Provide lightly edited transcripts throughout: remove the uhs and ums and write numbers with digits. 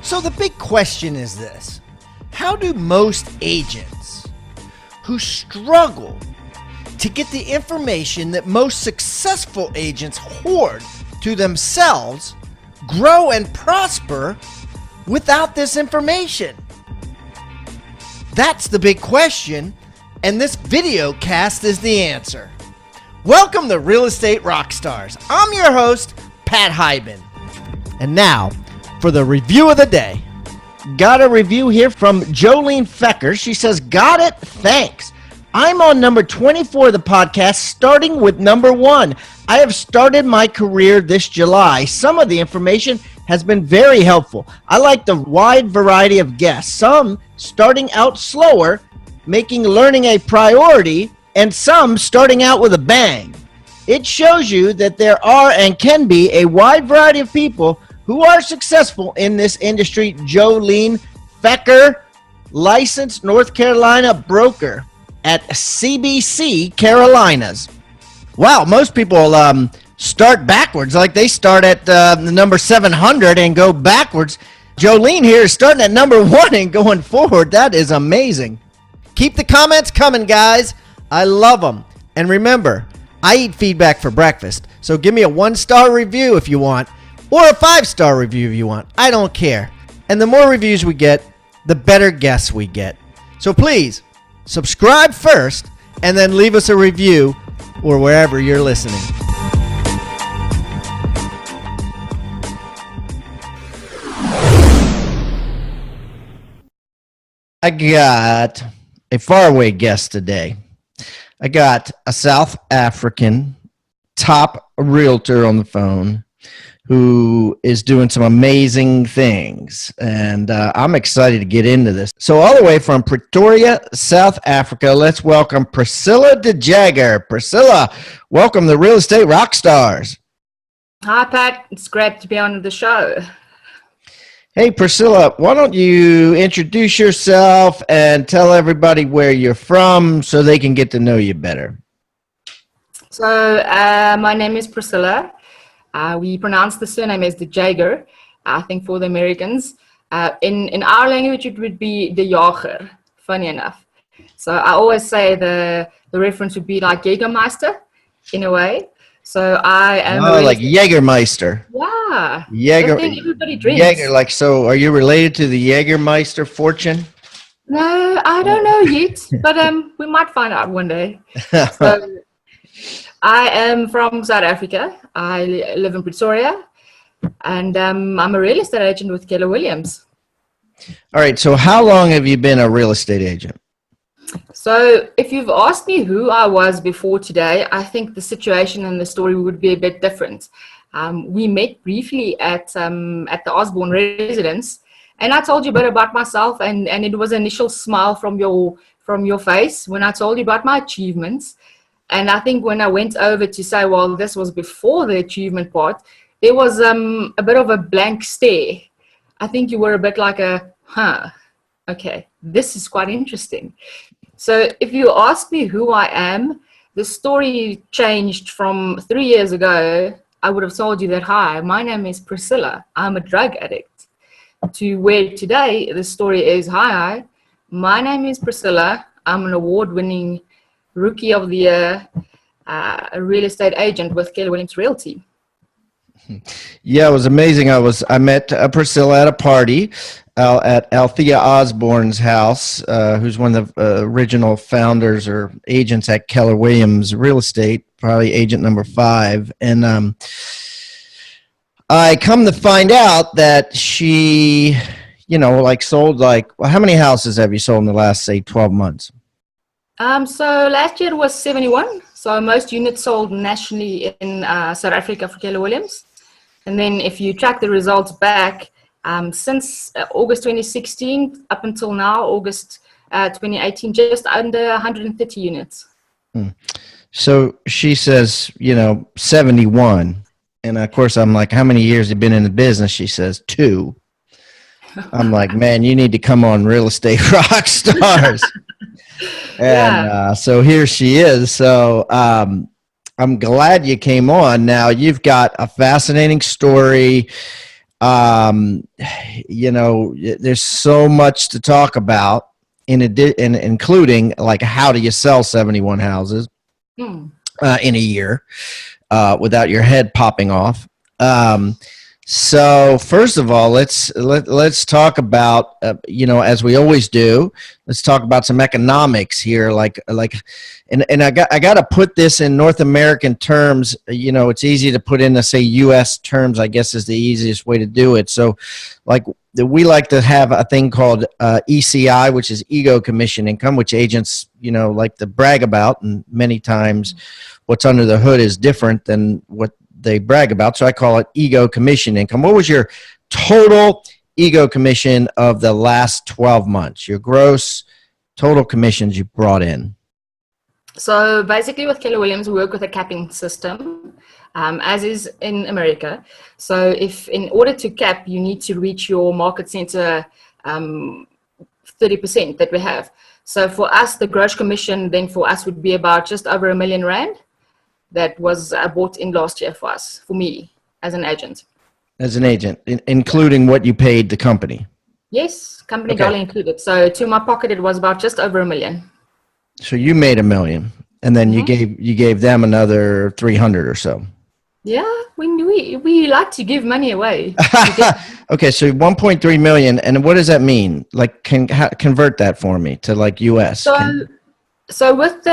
So the big question is this: how do most agents who struggle to get the information that most successful agents hoard to themselves grow and prosper without this information? That's the big question, and this video cast is the answer. Welcome to Real Estate Rockstars. I'm your host, Pat Hyben. And now, for the review of the day. Got a review here from Jolene Fecker. She says, got it, thanks. I'm on number 24 of the podcast, starting with number 1. I have started my career this July. Some of the information has been very helpful. I like the wide variety of guests. Some starting out slower, making learning a priority, and some starting out with a bang. It shows you that there are and can be a wide variety of people who are successful in this industry. Jolene Fecker, licensed North Carolina broker at CBC Carolinas. Wow, most people start backwards, like they start at the number 700 and go backwards. Jolene here is starting at number 1 and going forward. That is amazing. Keep the comments coming, guys. I love them. And remember, I eat feedback for breakfast, so give me a 1-star review if you want, or a 5-star review if you want. I don't care. And the more reviews we get, the better guests we get. So please, subscribe first, and then leave us a review or wherever you're listening. I got a faraway guest today. I got a South African top realtor on the phone who is doing some amazing things, and I'm excited to get into this. So all the way from Pretoria, South Africa, let's welcome Priscilla de Jager. Priscilla, welcome to Real Estate Rockstars. Hi, Pat. It's great to be on the show. Hey, Priscilla, why don't you introduce yourself and tell everybody where you're from so they can get to know you better. So my name is Priscilla. We pronounce the surname as de Jager, I think, for the Americans. In our language, it would be de Jager, funny enough. So I always say the reference would be like Jägermeister, in a way. So I am... Oh, like Jägermeister. Yeah. Jaeger, the thing everybody drinks. Jaeger, like, so are you related to the Jägermeister fortune? No, I don't know yet, but we might find out one day. So, I am from South Africa. I live in Pretoria, and I'm a real estate agent with Keller Williams. All right, so how long have you been a real estate agent? So if you've asked me who I was before today, I think the situation and the story would be a bit different. We met briefly at the Osborne residence, and I told you a bit about myself, and it was an initial smile from your face when I told you about my achievements. And I think when I went over to say, well, this was before the achievement part, there was a bit of a blank stare. I think you were a bit like okay, this is quite interesting. So if you ask me who I am, the story changed from 3 years ago. I would have told you that, hi, my name is Priscilla. I'm a drug addict. To where today the story is, hi, my name is Priscilla. I'm an award-winning Rookie of the Year, a real estate agent with Keller Williams Realty. Yeah, it was amazing. I met Priscilla at a party at Althea Osborne's house, who's one of the original founders or agents at Keller Williams Real Estate, probably agent number 5. And I come to find out that she, sold well, how many houses have you sold in the last, say, 12 months? So last year was 71. So most units sold nationally in South Africa for Keller Williams. And then if you track the results back, since August 2016 up until now, August 2018, just under 130 units. So she says, 71. And of course, I'm like, how many years have you been in the business? She says 2. I'm like, man, you need to come on Real Estate Rockstars. And so here she is. So I'm glad you came on. Now, you've got a fascinating story. You know, there's so much to talk about including like how do you sell 71 houses in a year without your head popping off. So first of all, let's talk about you know, as we always do, let's talk about some economics here. And I got to put this in North American terms. You know, it's easy to put in to say U.S. terms, I guess, is the easiest way to do it. So, like, we like to have a thing called ECI, which is ego commission income, which agents, you know, like to brag about, and many times what's under the hood is different than what they brag about. So I call it ego commission income. What was your total ego commission of the last 12 months? Your gross total commissions you brought in? So basically with Keller Williams, we work with a capping system, as is in America. So if in order to cap, you need to reach your market center 30% that we have. So for us, the gross commission then for us would be about just over R1 million. That was bought in last year for us, for me, as an agent. As an agent, including what you paid the company? Yes, company dollar included. So to my pocket, it was about just over R1 million. So you made $1 million, and then you gave them another 300 or so. Yeah, we like to give money away. Okay, so 1.3 million, and what does that mean? Like, convert that for me to like US. So with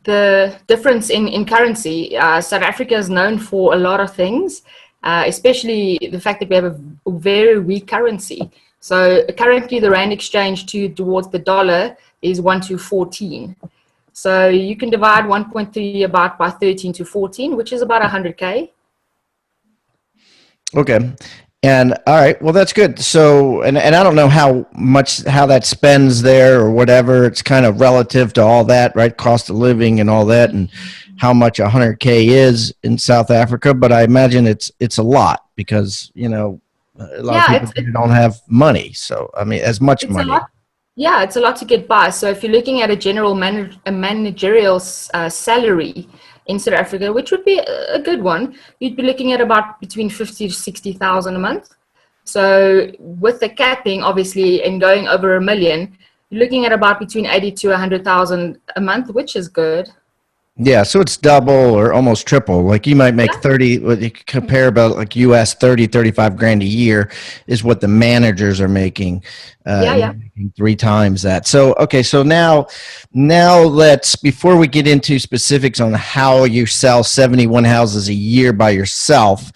the difference in currency, South Africa is known for a lot of things, especially the fact that we have a very weak currency. So currently the rand exchange towards the dollar is 1 to 14. So you can divide 1.3 about by 13 to 14, which is about 100K. Okay. And all right, well, that's good. So, and I don't know how that spends there or whatever. It's kind of relative to all that, right? Cost of living and all that, and how much 100K is in South Africa. But I imagine it's a lot because, you know, a lot of people don't have money. So, I mean, as much money. It's a lot to get by. So if you're looking at a general managerial salary in South Africa, which would be a good one, you'd be looking at about between 50 to 60,000 a month. So with the capping, obviously, and going over $1 million, you're looking at about between 80 to 100,000 a month, which is good. Yeah, so it's double or almost triple. Like you might make 30, what you compare about like US 30, 35 grand a year is what the managers are making. Making 3 times that. So, okay, so now let's, before we get into specifics on how you sell 71 houses a year by yourself,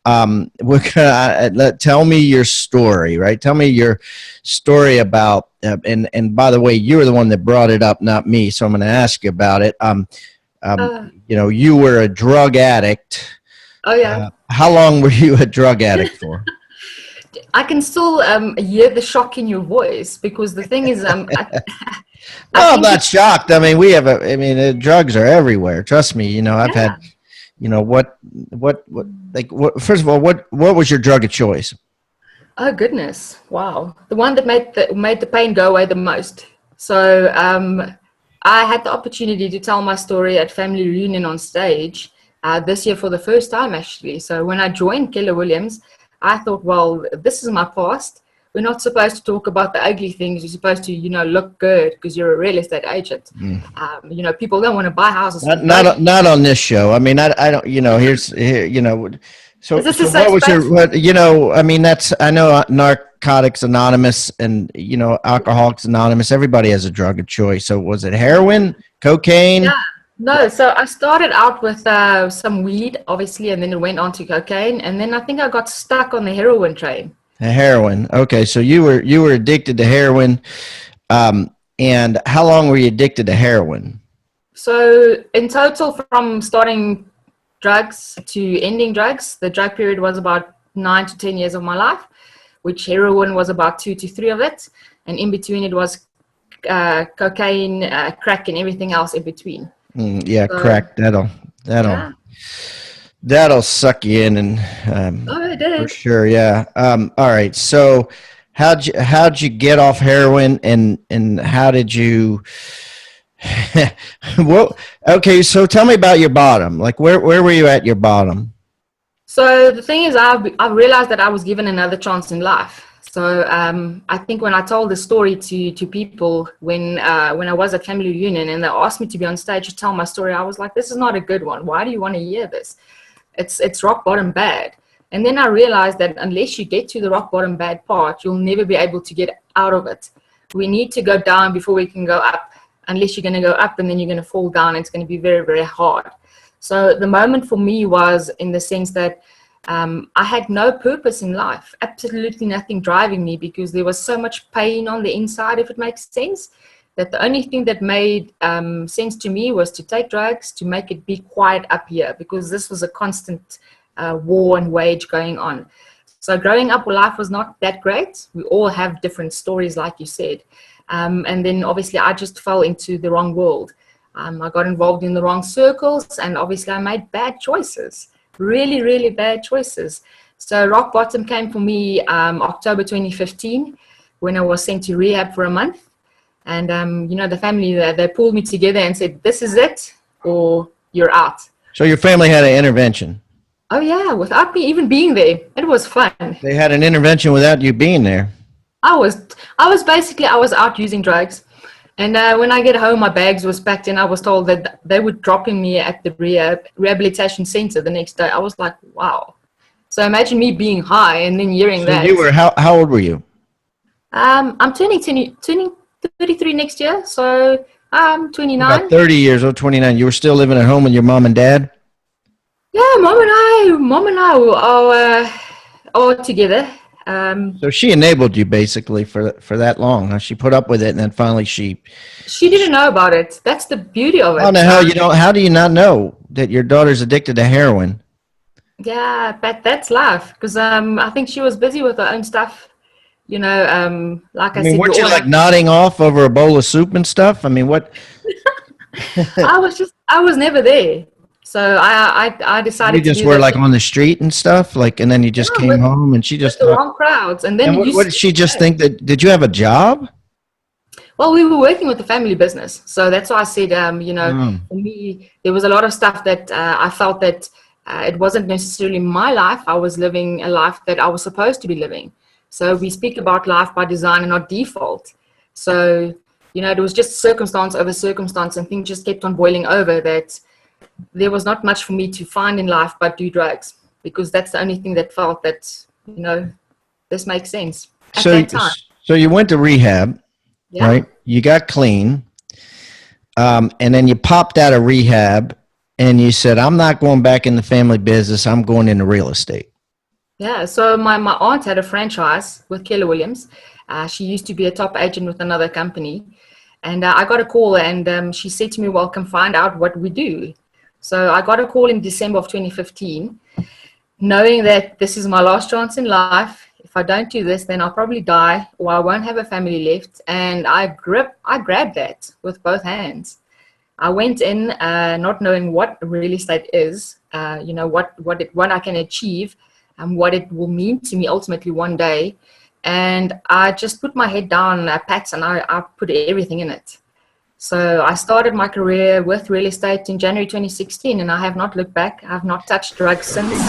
we're gonna tell me your story, right? Tell me your story about, and by the way, you were the one that brought it up, not me. So I'm going to ask you about it. You know, you were a drug addict. Oh yeah. How long were you a drug addict for? I can still hear the shock in your voice because the thing is, I'm not shocked. I mean, drugs are everywhere. Trust me. You know, I've had, you know, first of all, what was your drug of choice? Oh goodness. Wow. The one that made the pain go away the most. So, I had the opportunity to tell my story at family reunion on stage this year for the first time, actually. So when I joined Keller Williams, I thought, well, this is my past. We're not supposed to talk about the ugly things. You're supposed to, you know, look good because you're a real estate agent. You know, people don't want to buy houses. Not on this show. I mean, I don't, you know, here, you know. So what was your, you know, I mean, I know Narcotics Anonymous and, you know, Alcoholics Anonymous, everybody has a drug of choice. So was it heroin, cocaine? Yeah, no. So I started out with some weed, obviously, and then it went on to cocaine. And then I think I got stuck on the heroin train. The heroin. Okay. So you were addicted to heroin. And how long were you addicted to heroin? So in total, from starting drugs to ending drugs, the drug period was about 9 to 10 years of my life, which heroin was about 2 to 3 of it. And in between it was cocaine, crack, and everything else in between. So, crack. That'll suck you in, and it did. For sure. Yeah. All right. So how'd you get off heroin, and how did you, well, okay. So tell me about your bottom. Like where were you at your bottom? So the thing is, I realized that I was given another chance in life. So I think when I told the story to people when I was at family reunion and they asked me to be on stage to tell my story, I was like, this is not a good one. Why do you want to hear this? It's rock bottom bad. And then I realized that unless you get to the rock bottom bad part, you'll never be able to get out of it. We need to go down before we can go up. Unless you're going to go up and then you're going to fall down, it's going to be very, very hard. So the moment for me was in the sense that I had no purpose in life, absolutely nothing driving me, because there was so much pain on the inside, if it makes sense, that the only thing that made sense to me was to take drugs, to make it be quiet up here, because this was a constant war and wage going on. So growing up, life was not that great. We all have different stories, like you said. And then obviously I just fell into the wrong world. I got involved in the wrong circles, and obviously I made bad choices, really, really bad choices. So rock bottom came for me October 2015, when I was sent to rehab for a month. And, the family, they pulled me together and said, this is it, or you're out. So your family had an intervention? Oh, yeah, without me even being there. It was fun. They had an intervention without you being there? I was out using drugs. And when I get home, my bags was packed, and I was told that they were dropping me at the rehabilitation center the next day. I was like, wow. So imagine me being high and then hearing that. You were, how old were you? I'm turning 33 next year, so I'm 29. About 30 years old, 29. You were still living at home with your mom and dad? Yeah, mom and I are together. So she enabled you basically for that long, huh? She put up with it, and then finally she didn't know about it. That's the beauty of it. How the hell how do you not know that your daughter's addicted to heroin? Yeah, but that's life, because I think she was busy with her own stuff. Like I said, weren't you like nodding off over a bowl of soup and stuff? I mean, what? I was never there. So I decided you just were like on the street and stuff, and then you just came home, and she just the wrong crowds. And then what did she just think did you have a job? Well, we were working with the family business, so that's why I said, for me, there was a lot of stuff that I felt that it wasn't necessarily my life. I was living a life that I was supposed to be living. So we speak about life by design and not default. So it was just circumstance over circumstance, and things just kept on boiling over that. There was not much for me to find in life but do drugs, because that's the only thing that felt that, this makes sense at that time. So you went to rehab, right? You got clean, and then you popped out of rehab, and you said, I'm not going back in the family business. I'm going into real estate. Yeah, so my aunt had a franchise with Keller Williams. She used to be a top agent with another company. And I got a call, and she said to me, well, come find out what we do. So I got a call in December of 2015, knowing that this is my last chance in life. If I don't do this, then I'll probably die, or I won't have a family left. And I grabbed that with both hands. I went in not knowing what real estate is, what I can achieve, and what it will mean to me ultimately one day. And I just put my head down, Pat, and I put everything in it. So I started my career with real estate in January 2016, and I have not looked back. I have not touched drugs since.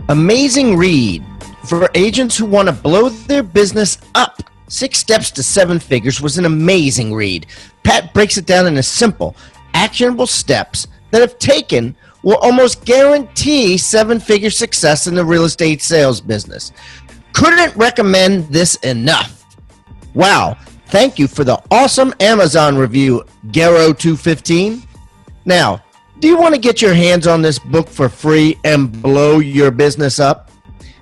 Amazing read for agents who want to blow their business up. 6 Steps to 7 Figures was an amazing read. Pat breaks it down into simple, actionable steps that, if taken, will almost guarantee 7-figure success in the real estate sales business. Couldn't recommend this enough. Wow. Thank you for the awesome Amazon review, Garo215. Now, do you want to get your hands on this book for free and blow your business up?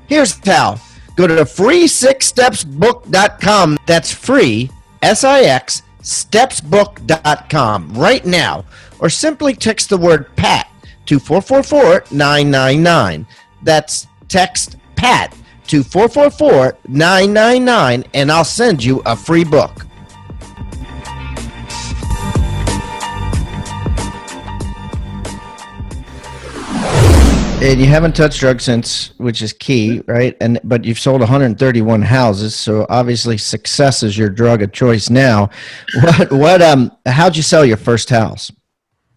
Here's how. Go to free6stepsbook.com. That's free, S-I-X, stepsbook.com right now. Or simply text the word PAT to 444-999. That's text PAT to 444-999, and I'll send you a free book. And you haven't touched drugs since, which is key, right? But you've sold 131 houses, so obviously success is your drug of choice now. How'd you sell your first house?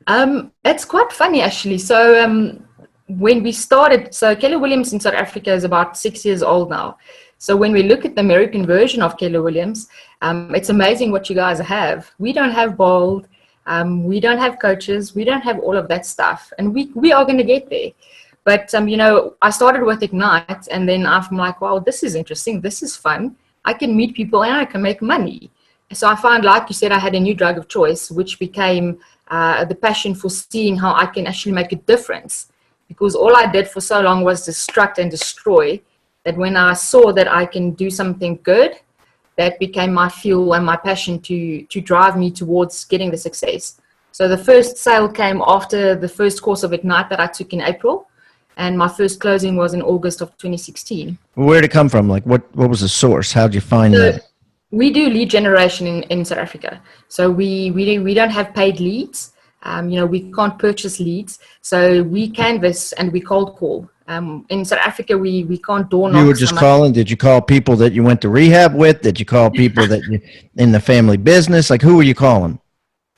It's quite funny actually. So when we started, so Keller Williams in South Africa is about 6 years old now. So when we look at the American version of Keller Williams, it's amazing what you guys have. We don't have bold, we don't have coaches, we don't have all of that stuff, and we are going to get there. But I started with Ignite, and then I'm like, wow, this is interesting, this is fun. I can meet people and I can make money. So I found, like you said, I had a new drug of choice, which became the passion for seeing how I can actually make a difference. Because all I did for so long was destruct and destroy, that when I saw that I can do something good, that became my fuel and my passion to drive me towards getting the success. So the first sale came after the first course of Ignite that I took in April, and my first closing was in August of 2016. Where'd it come from? Like, what was the source? How'd you find that? We do lead generation in South Africa. So we don't have paid leads. We can't purchase leads. So we canvas and we cold call. In South Africa, we can't door knock. You were just calling? Did you call people that you went to rehab with? Did you call people that you in the family business? Like, who were you calling?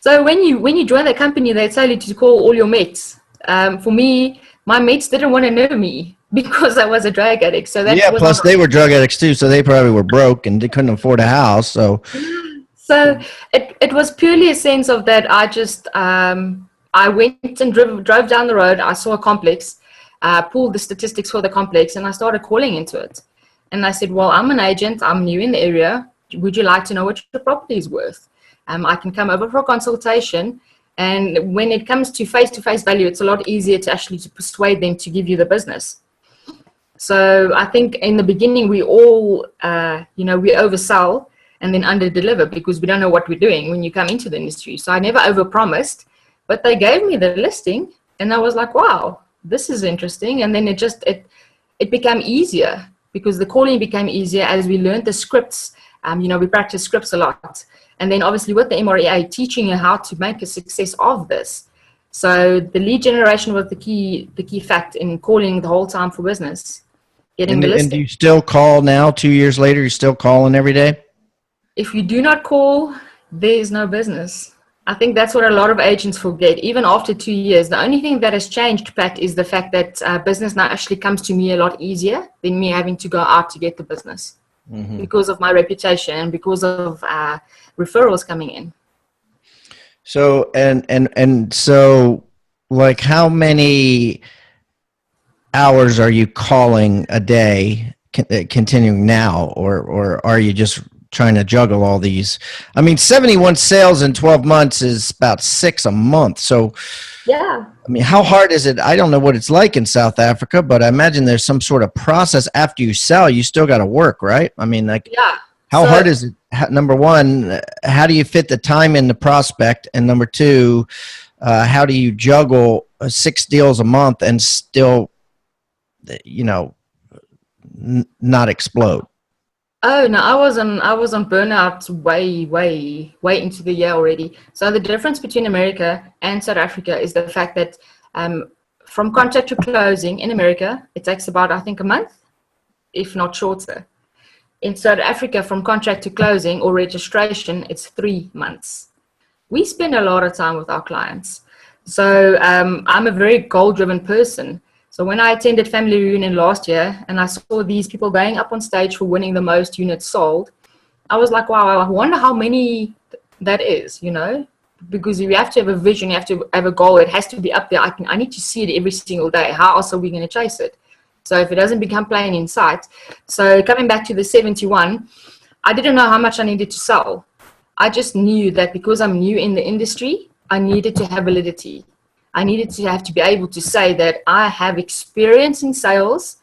So when you join the company, they tell you to call all your mates. For me, my mates didn't want to know me because I was a drug addict. So that plus they were drug addicts too, so they probably were broke and they couldn't afford a house. So it was purely a sense of that. I just I went and drove down the road. I saw a complex, pulled the statistics for the complex, and I started calling into it. And I said, well, I'm an agent. I'm new in the area. Would you like to know what your property is worth? I can come over for a consultation. And when it comes to face-to-face value, it's a lot easier to persuade them to give you the business. So I think in the beginning, we all, we oversell and then under-deliver because we don't know what we're doing when you come into the industry. So I never over-promised, but they gave me the listing, and I was like, wow, this is interesting. And then it became easier because the calling became easier as we learned the scripts. We practice scripts a lot. And then obviously with the MREA, teaching you how to make a success of this. So the lead generation was the key fact in calling the whole time for business, getting the listing. And do you still call now, 2 years later? You're still calling every day? If you do not call, there is no business. I think that's what a lot of agents forget. Even after 2 years, the only thing that has changed, Pat, is the fact that business now actually comes to me a lot easier than me having to go out to get the business. Mm-hmm. Because of my reputation and because of referrals coming in. So and so, like, how many hours are you calling a day continuing now, or are you just trying to juggle all these? I mean, 71 sales in 12 months is about 6 a month. So yeah, I mean, how hard is it? I don't know what it's like in South Africa, but I imagine there's some sort of process after you sell. You still got to work, right? I mean, like, yeah. How hard is it? Number one, how do you fit the time in the prospect? And number two, how do you juggle 6 deals a month and still, not explode? Oh no, I was on burnout way into the year already. So the difference between America and South Africa is the fact that from contract to closing in America, it takes about, I think, a month, if not shorter. In South Africa, from contract to closing or registration, it's 3 months. We spend a lot of time with our clients. So I'm a very goal-driven person. So when I attended Family Reunion last year and I saw these people going up on stage for winning the most units sold, I was like, wow, I wonder how many that is, because you have to have a vision, you have to have a goal. It has to be up there. I need to see it every single day. How else are we going to chase it? So if it doesn't become plain in sight. So coming back to the 71, I didn't know how much I needed to sell. I just knew that because I'm new in the industry, I needed to have validity. I needed to be able to say that I have experience in sales.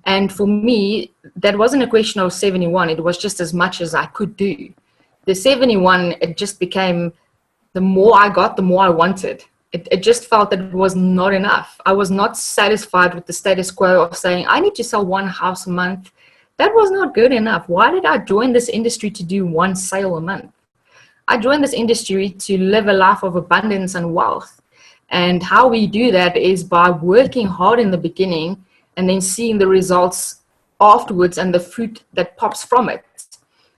And for me, that wasn't a question of 71. It was just as much as I could do. The 71, it just became, the more I got, the more I wanted. It just felt that it was not enough. I was not satisfied with the status quo of saying, I need to sell 1 house a month. That was not good enough. Why did I join this industry to do 1 sale a month? I joined this industry to live a life of abundance and wealth. And how we do that is by working hard in the beginning and then seeing the results afterwards and the fruit that pops from it.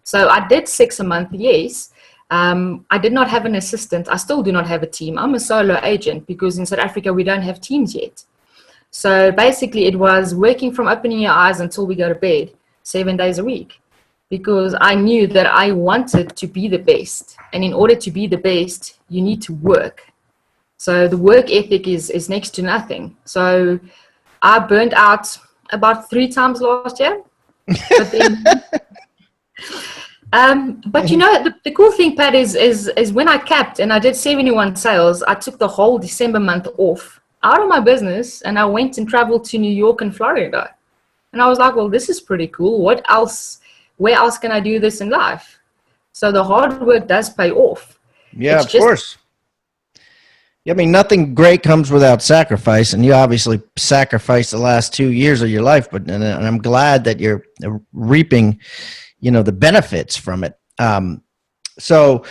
So I did 6 a month, yes. I did not have an assistant. I still do not have a team. I'm a solo agent because in South Africa, we don't have teams yet. So basically, it was working from opening your eyes until we go to bed, 7 days a week, because I knew that I wanted to be the best. And in order to be the best, you need to work. So the work ethic is next to nothing. So I burned out about 3 times last year. But then, but you know, the cool thing, Pat, is when I capped and I did 71 sales, I took the whole December month off out of my business and I went and traveled to New York and Florida. And I was like, well, this is pretty cool. What else? Where else can I do this in life? So the hard work does pay off. Yeah, of course. I mean, nothing great comes without sacrifice, and you obviously sacrificed the last 2 years of your life, and I'm glad that you're reaping, the benefits from it. So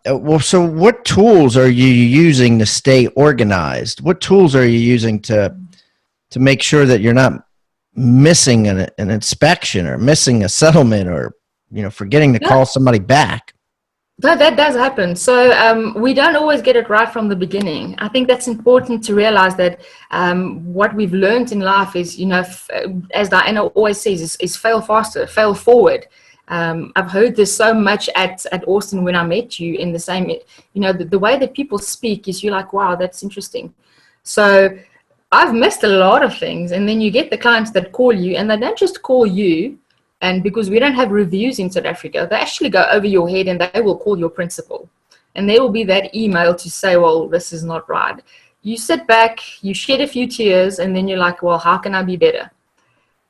what tools are you using to stay organized? What tools are you using to make sure that you're not missing an inspection or missing a settlement or, forgetting to call somebody back? That does happen. So we don't always get it right from the beginning. I think that's important to realize that what we've learned in life is, as Diana always says, is fail faster, fail forward. I've heard this so much at Austin when I met you in the same, the way that people speak is you're like, wow, that's interesting. So I've missed a lot of things. And then you get the clients that call you and they don't just call you. And because we don't have reviews in South Africa, they actually go over your head and they will call your principal. And there will be that email to say, well, this is not right. You sit back, you shed a few tears, and then you're like, well, how can I be better?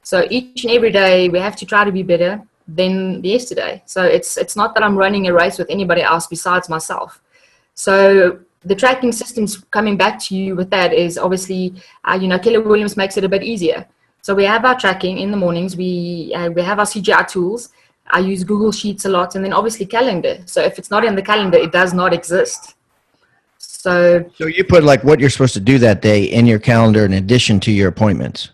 So each and every day we have to try to be better than yesterday. So it's not that I'm running a race with anybody else besides myself. So the tracking systems, coming back to you with that, is obviously, Keller Williams makes it a bit easier. So we have our tracking in the mornings. We have our CGI tools. I use Google Sheets a lot, and then obviously calendar. So if it's not in the calendar, it does not exist. So you put like what you're supposed to do that day in your calendar in addition to your appointments.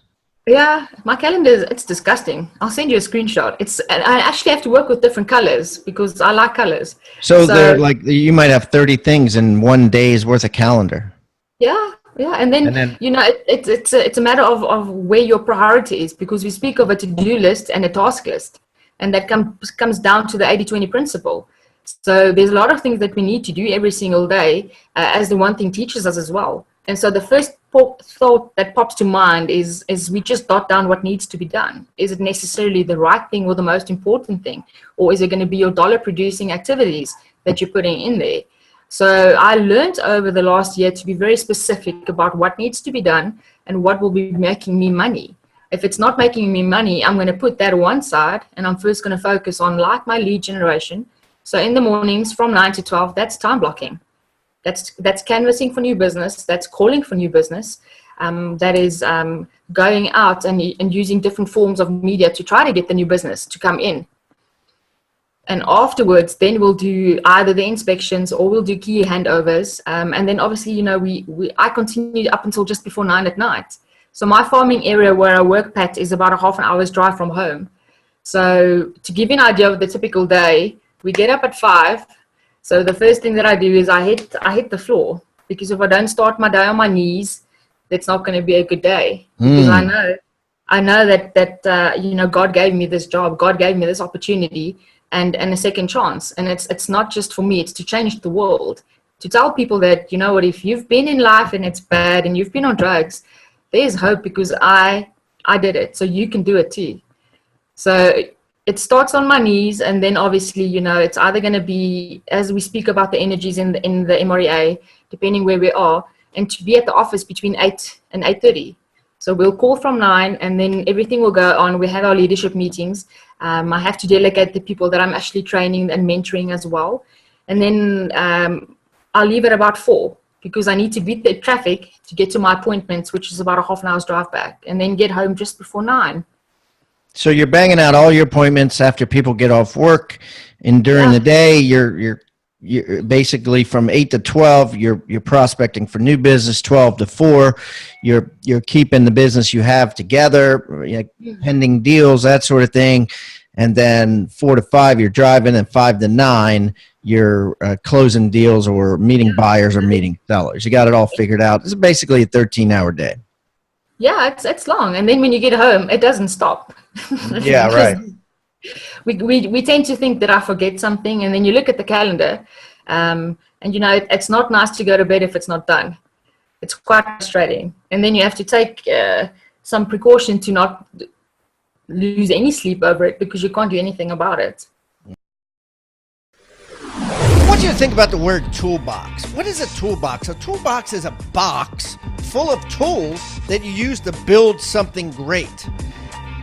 Yeah, my calendar it's disgusting. I'll send you a screenshot. I actually have to work with different colors because I like colors. So they're like you might have 30 things in one day's worth of calendar. Yeah. Yeah, and then it's a matter of where your priority is, because we speak of a to-do list and a task list, and that comes down to the 80-20 principle. So there's a lot of things that we need to do every single day, as the one thing teaches us as well. And so the first thought that pops to mind is we just dot down what needs to be done. Is it necessarily the right thing or the most important thing, or is it going to be your dollar-producing activities that you're putting in there? So I learned over the last year to be very specific about what needs to be done and what will be making me money. If it's not making me money, I'm going to put that one side, and I'm first going to focus on like my lead generation. So in the mornings from 9 to 12, that's time blocking. That's canvassing for new business. That's calling for new business. That is going out and using different forms of media to try to get the new business to come in. And afterwards, then we'll do either the inspections or we'll do key handovers. And then obviously, I continue up until just before 9 at night. So my farming area where I work, Pat, is about a half an hour's drive from home. So to give you an idea of the typical day, we get up at 5. So the first thing that I do is I hit the floor, because if I don't start my day on my knees, that's not going to be a good day. Because I know that God gave me this job, God gave me this opportunity. And a second chance. And it's not just for me, it's to change the world. To tell people that, if you've been in life and it's bad and you've been on drugs, there's hope, because I did it. So you can do it too. So it starts on my knees, and then obviously, it's either going to be, as we speak about the energies in the MREA, depending where we are, and to be at the office between 8 and 8:30. So we'll call from 9, and then everything will go on. We have our leadership meetings. I have to delegate the people that I'm actually training and mentoring as well. And then I'll leave at about 4, because I need to beat the traffic to get to my appointments, which is about a half an hour's drive back, and then get home just before 9. So you're banging out all your appointments after people get off work, and during the day, you're basically from 8 to 12, you're prospecting for new business. 12 to 4, you're keeping the business you have together, pending deals, that sort of thing. And then 4 to 5, you're driving, and 5 to 9, you're closing deals or meeting buyers or meeting sellers. You got it all figured out. It's basically a 13-hour day. Yeah, it's long. And then when you get home, it doesn't stop. Yeah, right. We tend to think that I forget something, and then you look at the calendar, and it's not nice to go to bed if it's not done. It's quite frustrating. And then you have to take some precaution to not lose any sleep over it, because you can't do anything about it. I want you to think about the word toolbox. What is a toolbox? A toolbox is a box full of tools that you use to build something great.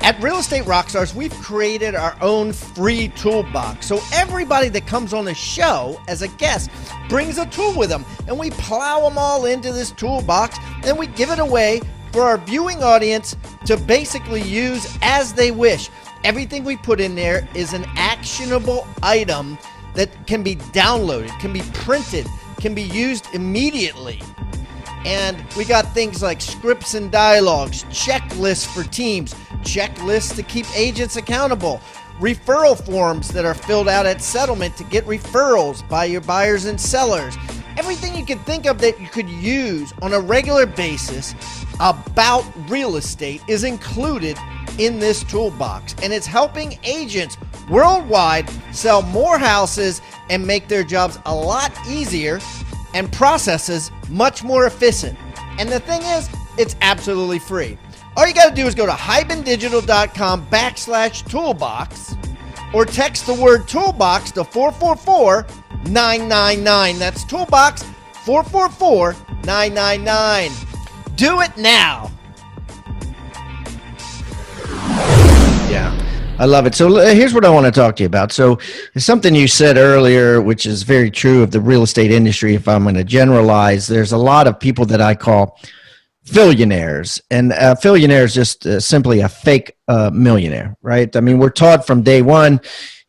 At Real Estate Rockstars, we've created our own free toolbox. So everybody that comes on the show as a guest brings a tool with them, and we plow them all into this toolbox, and we give it away for our viewing audience to basically use as they wish. Everything we put in there is an actionable item that can be downloaded, can be printed, can be used immediately. And we got things like scripts and dialogues, checklists for teams, checklists to keep agents accountable, referral forms that are filled out at settlement to get referrals by your buyers and sellers. Everything you can think of that you could use on a regular basis about real estate is included in this toolbox, and it's helping agents worldwide sell more houses and make their jobs a lot easier and processes much more efficient. And the thing is, it's absolutely free. All you got to do is go to hibandigital.com/toolbox or text the word toolbox to 444-999. That's toolbox 444-999. Do it now. Yeah, I love it. So here's what I want to talk to you about. So it's something you said earlier, which is very true of the real estate industry. If I'm going to generalize, there's a lot of people that I call fillionaires, and fillionaire is just simply a fake millionaire, right? I mean, we're taught from day one,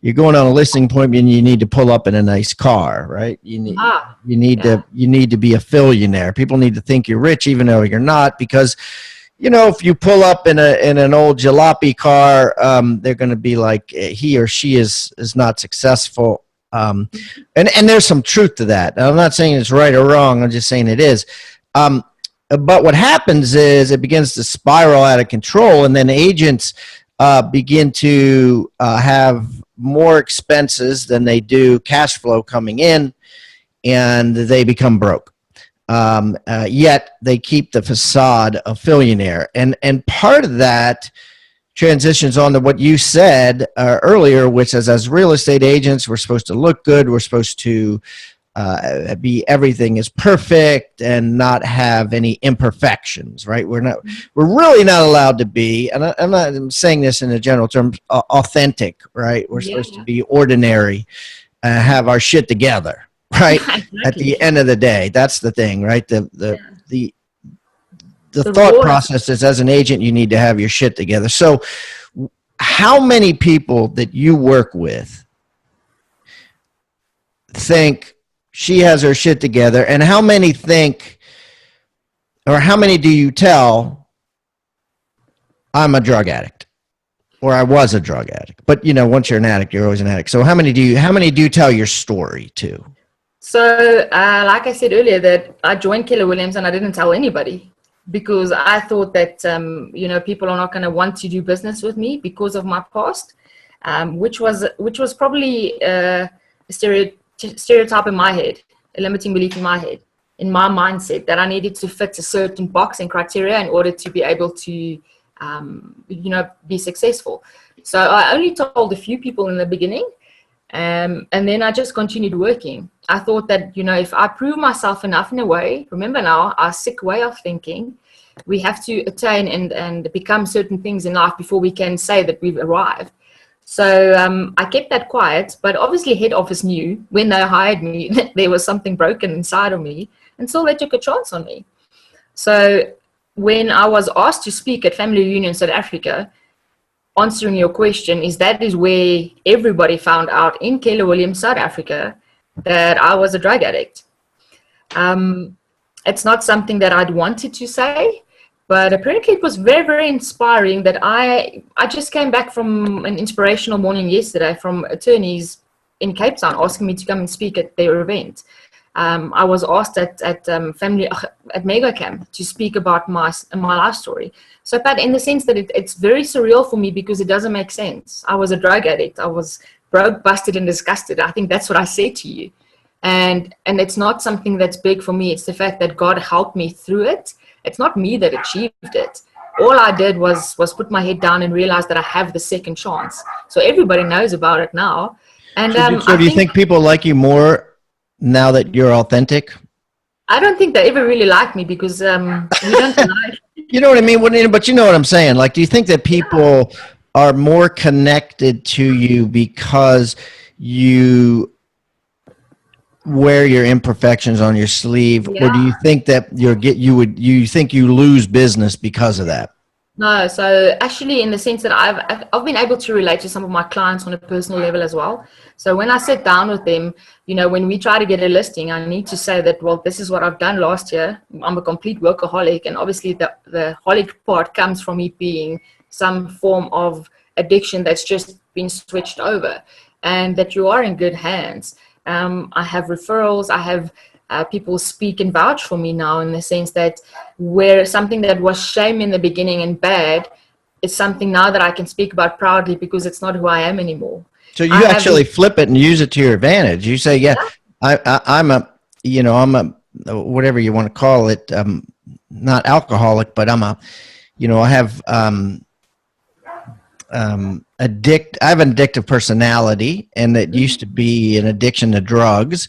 you're going on a listing appointment, you need to pull up in a nice car, right? You need to be a fillionaire. People need to think you're rich, even though you're not, because if you pull up in an old jalopy car, they're going to be like, he or she is not successful. And there's some truth to that. I'm not saying it's right or wrong. I'm just saying it is. But what happens is it begins to spiral out of control, and then agents begin to have more expenses than they do cash flow coming in, and they become broke. Yet they keep the facade of fillionaire. And part of that transitions on to what you said earlier, which is, as real estate agents, we're supposed to look good. We're supposed to be everything is perfect and not have any imperfections, right? We're really not allowed to be, and I'm saying this in a general term, authentic, right? We're supposed to be ordinary, have our shit together, right? Exactly. At the end of the day, that's the thing, right? The thought process is, as an agent, you need to have your shit together. So how many people that you work with think she has her shit together, and how many think, or how many do you tell, I'm a drug addict, or I was a drug addict? But once you're an addict, you're always an addict. So how many do you tell your story to? So like I said earlier, that I joined Keller Williams and I didn't tell anybody, because I thought that people are not going to want to do business with me because of my past, which was probably a stereotype in my head, a limiting belief in my head, in my mindset, that I needed to fit a certain box and criteria in order to be able to be successful. So I only told a few people in the beginning, and then I just continued working. I thought that if I prove myself enough in a way, remember now our sick way of thinking, we have to attain and become certain things in life before we can say that we've arrived. So I kept that quiet, but obviously head office knew when they hired me that there was something broken inside of me, and so they took a chance on me. So when I was asked to speak at Family Reunion South Africa, answering your question, that is where everybody found out in Keller Williams South Africa that I was a drug addict. It's not something that I'd wanted to say, but apparently it was very, very inspiring that I just came back from an inspirational morning yesterday from attorneys in Cape Town asking me to come and speak at their event. I was asked at Mega Camp to speak about my life story. So, but in the sense that it's very surreal for me because it doesn't make sense. I was a drug addict. I was broke, busted, and disgusted. I think that's what I say to you. And it's not something that's big for me. It's the fact that God helped me through it. It's not me that achieved it. All I did was put my head down and realize that I have the second chance. So everybody knows about it now. And so do you think people like you more now that you're authentic? I don't think they ever really like me because we don't deny. You know what I mean? But you know what I'm saying? Like, do you think that people are more connected to you because you wear your imperfections on your sleeve, or do you think that you think you lose business because of that? No, so actually in the sense that I've been able to relate to some of my clients on a personal level as well. So when I sit down with them, you know, when we try to get a listing, I need to say that, well, this is what I've done last year. I'm a complete workaholic, and obviously the holic part comes from me being some form of addiction that's just been switched over, and that you are in good hands. I have referrals. I have people speak and vouch for me now, in the sense that where something that was shame in the beginning and bad is something now that I can speak about proudly because it's not who I am anymore. So you actually flip it and use it to your advantage. You say, I'm a whatever you want to call it, not alcoholic, but I have I have an addictive personality, and it used to be an addiction to drugs,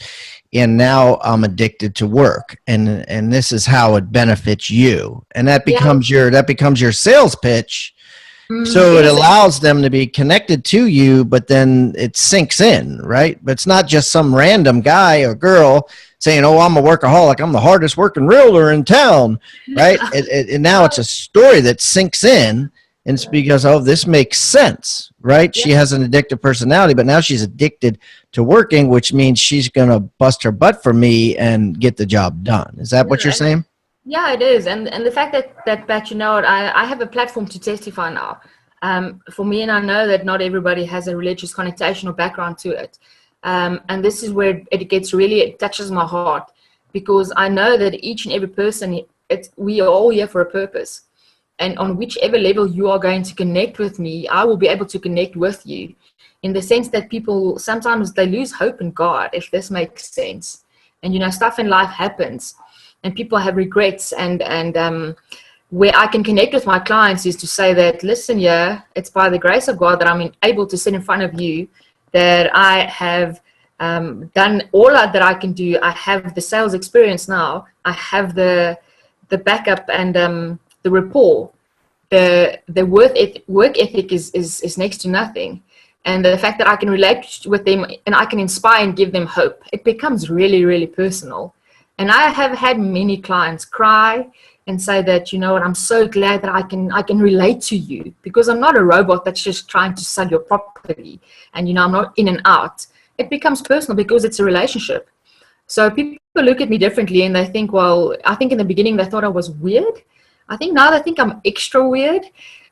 and now I'm addicted to work, and this is how it benefits you, and that becomes your sales pitch. So it allows them to be connected to you, but then it sinks in, right? But it's not just some random guy or girl saying, "Oh, I'm a workaholic. I'm the hardest working realtor in town," right? And now it's a story that sinks in. And it's because, oh, this makes sense, right? She has an addictive personality, but now she's addicted to working, which means she's going to bust her butt for me and get the job done. Is that what you're saying? Yeah, it is. And the fact that you know, I have a platform to testify now. For me, and I know that not everybody has a religious connotation or background to it. And this is where it touches my heart, because I know that each and every person, we are all here for a purpose. And on whichever level you are going to connect with me, I will be able to connect with you, in the sense that people, sometimes they lose hope in God, if this makes sense. And, you know, stuff in life happens and people have regrets, and where I can connect with my clients is to say that, listen, it's by the grace of God that I'm able to sit in front of you, that I have done all that I can do. I have the sales experience now. I have the backup and the rapport. The work ethic is next to nothing. And the fact that I can relate with them and I can inspire and give them hope, it becomes really, really personal. And I have had many clients cry and say that, you know what, I'm so glad that I can relate to you, because I'm not a robot that's just trying to sell your property. And, you know, I'm not in and out. It becomes personal because it's a relationship. So people look at me differently, and they think, well, I think in the beginning they thought I was weird. I think now they think I'm extra weird,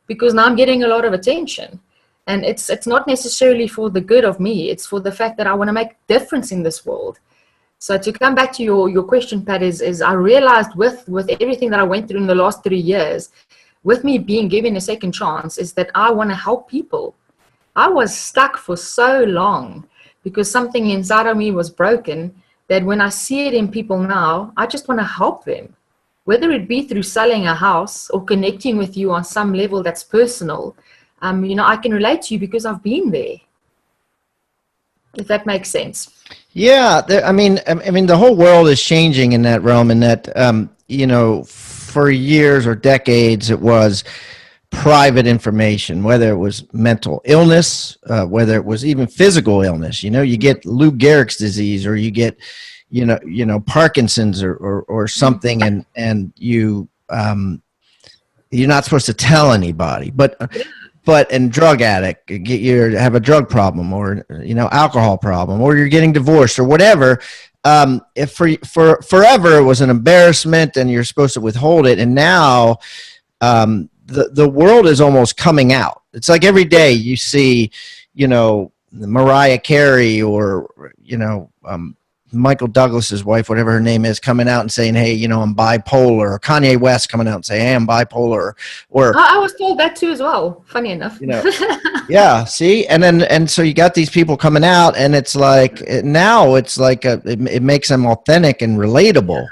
because now I'm getting a lot of attention. And it's not necessarily for the good of me. It's for the fact that I want to make a difference in this world. So to come back to your question, Pat, is I realized with everything that I went through in the last 3 years, with me being given a second chance, is that I want to help people. I was stuck for so long because something inside of me was broken, that when I see it in people now, I just want to help them. Whether it be through selling a house or connecting with you on some level that's personal, you know, I can relate to you because I've been there. If that makes sense. Yeah, I mean, the whole world is changing in that realm, and that, you know, for years or decades, it was private information, whether it was mental illness, whether it was even physical illness. You know, you get Lou Gehrig's disease, or you get, you know, Parkinson's or something, and you're not supposed to tell anybody, but and drug addict, you have a drug problem, or, you know, alcohol problem, or you're getting divorced or whatever. If for forever it was an embarrassment and you're supposed to withhold it. And now the world is almost coming out. It's like every day you see, you know, Mariah Carey or, Michael Douglas's wife, whatever her name is, coming out and saying, hey, I'm bipolar, or Kanye West coming out and saying, hey, I'm bipolar, or I was told that too as well, funny enough. Yeah, see, and so you got these people coming out, and it's like now it's like it makes them authentic and relatable,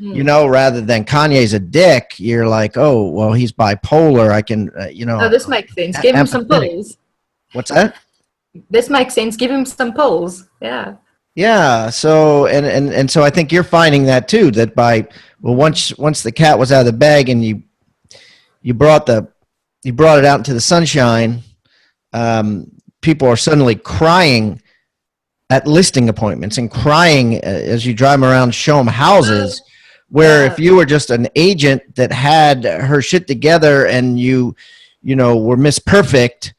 rather than Kanye's a dick. You're like, oh, well, he's bipolar. I can, Oh, this makes sense. Give him some pills. What's that? This makes sense. Give him some pills. Yeah. Yeah. So and so I think you're finding that too. That once the cat was out of the bag and you brought it out into the sunshine. People are suddenly crying at listing appointments and crying as you drive them around, show them houses, where if you were just an agent that had her shit together and you were Miss Perfect,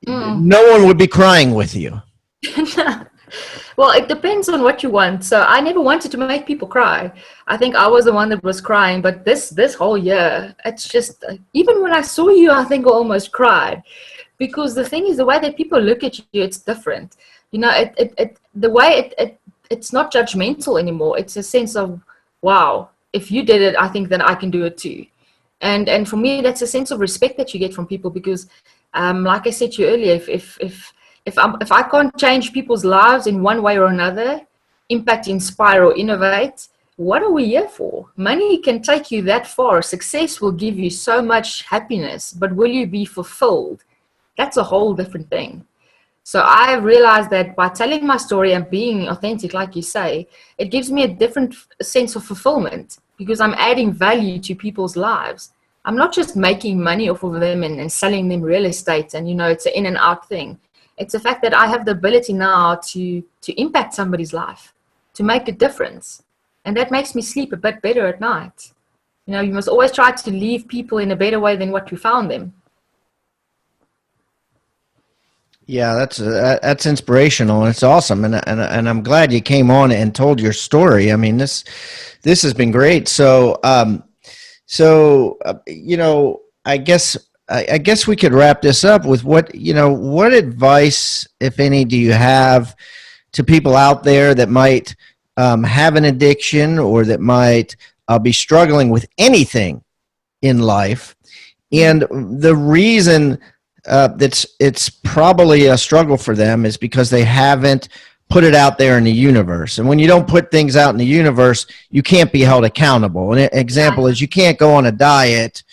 no one would be crying with you. Well, it depends on what you want. So I never wanted to make people cry. I think I was the one that was crying, but this whole year, it's just, even when I saw you, I think I almost cried. Because the thing is, the way that people look at you, it's different. The way it's not judgmental anymore. It's a sense of, wow, if you did it, I think then I can do it too. And for me, that's a sense of respect that you get from people because, like I said to you earlier, if I can't change people's lives in one way or another, impact, inspire, or innovate, what are we here for? Money can take you that far. Success will give you so much happiness, but will you be fulfilled? That's a whole different thing. So I realized that by telling my story and being authentic, like you say, it gives me a different sense of fulfillment because I'm adding value to people's lives. I'm not just making money off of them and selling them real estate and, it's an in and out thing. It's the fact that I have the ability now to impact somebody's life, to make a difference. And that makes me sleep a bit better at night. You must always try to leave people in a better way than what you found them. Yeah, that's inspirational and it's awesome, and I'm glad you came on and told your story. I mean, this has been great. So, I guess we could wrap this up with what advice, if any, do you have to people out there that might have an addiction or that might be struggling with anything in life, and the reason it's probably a struggle for them is because they haven't put it out there in the universe. And when you don't put things out in the universe, you can't be held accountable. An example is you can't go on a diet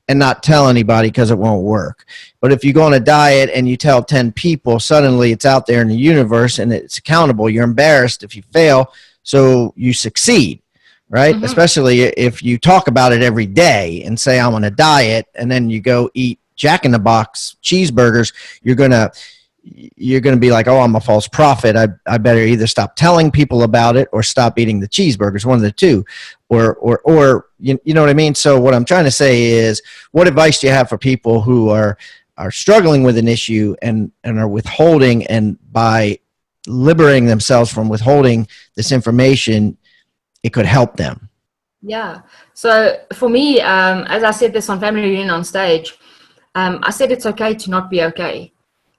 and not tell anybody because it won't work. But if you go on a diet and you tell 10 people, suddenly it's out there in the universe and it's accountable. You're embarrassed if you fail, so you succeed, right? Mm-hmm. Especially if you talk about it every day and say, I'm on a diet, and then you go eat Jack in the Box cheeseburgers, you're gonna be like, oh, I'm a false prophet. I better either stop telling people about it or stop eating the cheeseburgers, one of the two, or you know what I mean? So what I'm trying to say is, what advice do you have for people who are struggling with an issue and are withholding, and by liberating themselves from withholding this information, it could help them? Yeah. So for me, as I said this on Family Reunion on stage, I said it's okay to not be okay.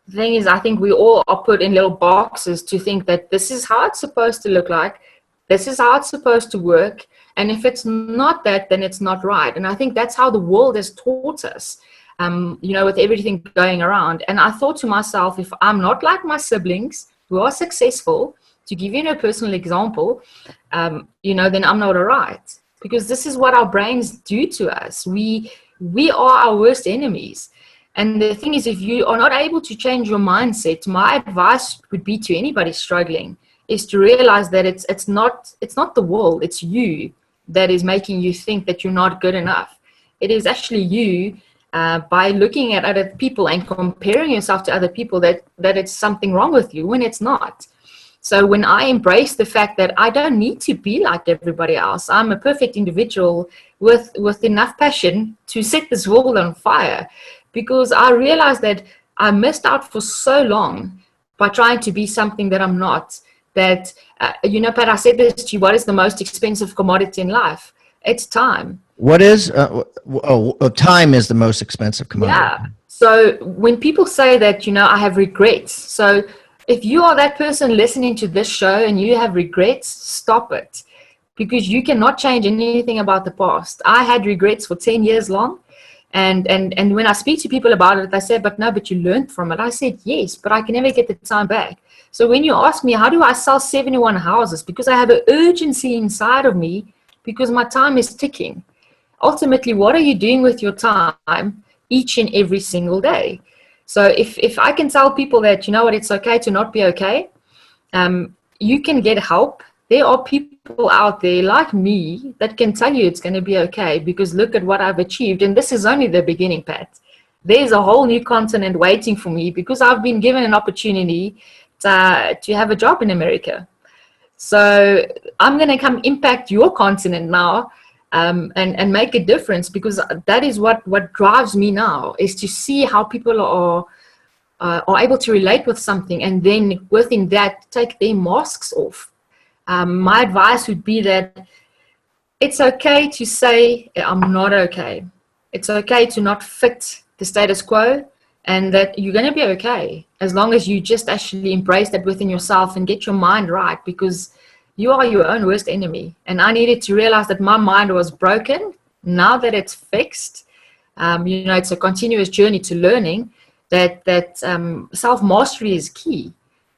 The thing is, I think we all are put in little boxes to think that this is how it's supposed to look like, this is how it's supposed to work, and if it's not that, then it's not right. And I think that's how the world has taught us, with everything going around. And I thought to myself, if I'm not like my siblings who are successful, to give you a personal example, then I'm not all right. Because this is what our brains do to us. We are our worst enemies. And the thing is, if you are not able to change your mindset, my advice would be to anybody struggling is to realize that it's not the world, it's you that is making you think that you're not good enough. It is actually you, by looking at other people and comparing yourself to other people, that it's something wrong with you when it's not. So when I embrace the fact that I don't need to be like everybody else, I'm a perfect individual with enough passion to set this world on fire, because I realized that I missed out for so long by trying to be something that I'm not. That, Pat, I said this to you, what is the most expensive commodity in life? It's time. What is, time is the most expensive commodity. Yeah. So when people say that, I have regrets. So if you are that person listening to this show and you have regrets, stop it. Because you cannot change anything about the past. I had regrets for 10 years long. And when I speak to people about it, they say, but you learned from it. I said, yes, but I can never get the time back. So when you ask me, how do I sell 71 houses? Because I have an urgency inside of me because my time is ticking. Ultimately, what are you doing with your time each and every single day? So if I can tell people that, it's okay to not be okay, you can get help. There are people out there like me that can tell you it's going to be okay because look at what I've achieved. And this is only the beginning, Pat. There's a whole new continent waiting for me because I've been given an opportunity to have a job in America. So I'm going to come impact your continent now and make a difference because that is what drives me now is to see how people are able to relate with something and then within that take their masks off. My advice would be that it's okay to say, I'm not okay. It's okay to not fit the status quo and that you're going to be okay as long as you just actually embrace that within yourself and get your mind right because you are your own worst enemy. And I needed to realize that my mind was broken. Now that it's fixed, it's a continuous journey to learning that self-mastery is key.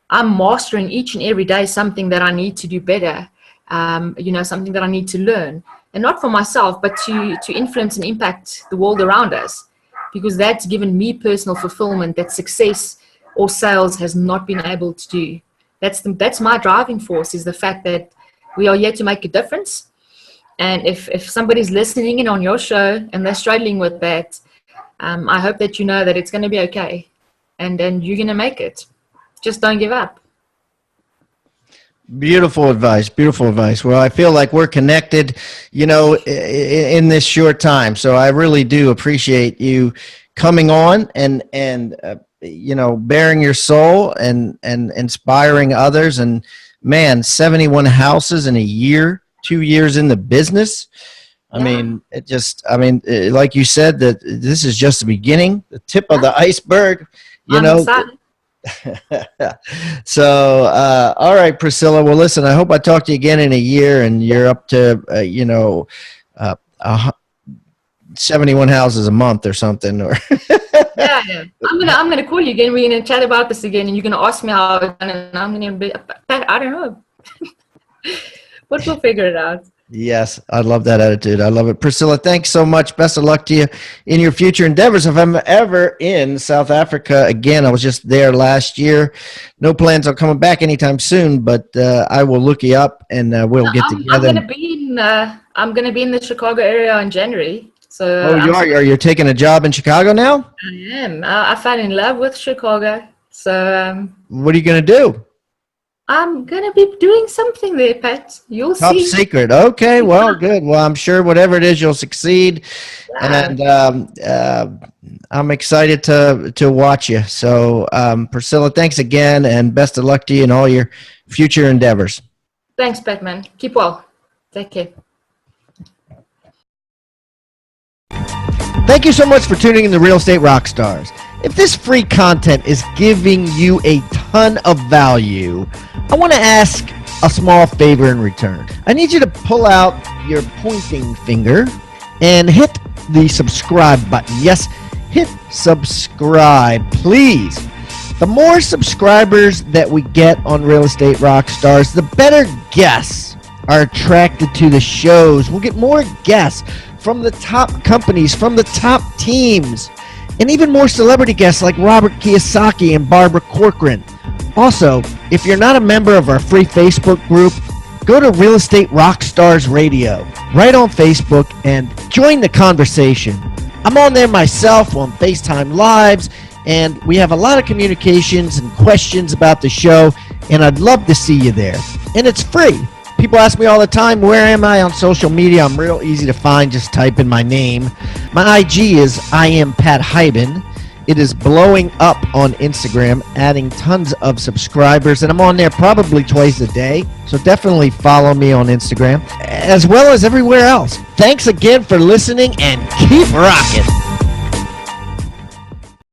I'm mastering each and every day something that I need to do better, something that I need to learn. And not for myself, but to influence and impact the world around us. Because that's given me personal fulfillment that success or sales has not been able to do. That's my driving force is the fact that we are here to make a difference. And if somebody's listening in on your show and they're struggling with that, I hope that you know that it's going to be okay. And you're going to make it. Just don't give up. Beautiful advice. Beautiful advice. Well, I feel like we're connected, in this short time. So I really do appreciate you coming on and bearing your soul and inspiring others. And man, 71 houses in a year, 2 years in the business. I mean, like you said, that this is just the beginning, the tip of the iceberg, I'm excited. So, all right, Priscilla. Well, listen, I hope I talk to you again in a year and you're up to, 71 houses a month or something. Or yeah. I'm gonna call you again. We're gonna chat about this again, and you're gonna ask me how I've done it, and I'm gonna be. I don't know, but we'll figure it out. Yes, I love that attitude. I love it. Priscilla, thanks so much. Best of luck to you in your future endeavors. If I'm ever in South Africa again, I was just there last year. No plans on coming back anytime soon, but I will look you up and we'll get together. I'm gonna be in the Chicago area in January. So oh, you are you taking a job in Chicago now? I am. I fell in love with Chicago. So what are you going to do? I'm going to be doing something there, Pat. You'll see. Top secret. Okay, well, good. Well, I'm sure whatever it is, you'll succeed. Yeah. And I'm excited to watch you. So, Priscilla, thanks again, and best of luck to you in all your future endeavors. Thanks, Pat, man. Keep well. Take care. Thank you so much for tuning in to Real Estate Rockstars. If this free content is giving you a ton of value, I want to ask a small favor in return. I need you to pull out your pointing finger and hit the subscribe button. Yes, hit subscribe, please. The more subscribers that we get on Real Estate Rockstars, the better guests are attracted to the shows. We'll get more guests from the top companies, from the top teams, and even more celebrity guests like Robert Kiyosaki and Barbara Corcoran. Also, if you're not a member of our free Facebook group, go to Real Estate Rockstars Radio right on Facebook and join the conversation. I'm on there myself on FaceTime Lives, and we have a lot of communications and questions about the show, and I'd love to see you there. And it's free. People ask me all the time, where am I on social media? I'm real easy to find. Just type in my name. My IG is I am Pat Hyben. It is blowing up on Instagram, adding tons of subscribers, and I'm on there probably twice a day. So definitely follow me on Instagram, as well as everywhere else. Thanks again for listening, and keep rocking.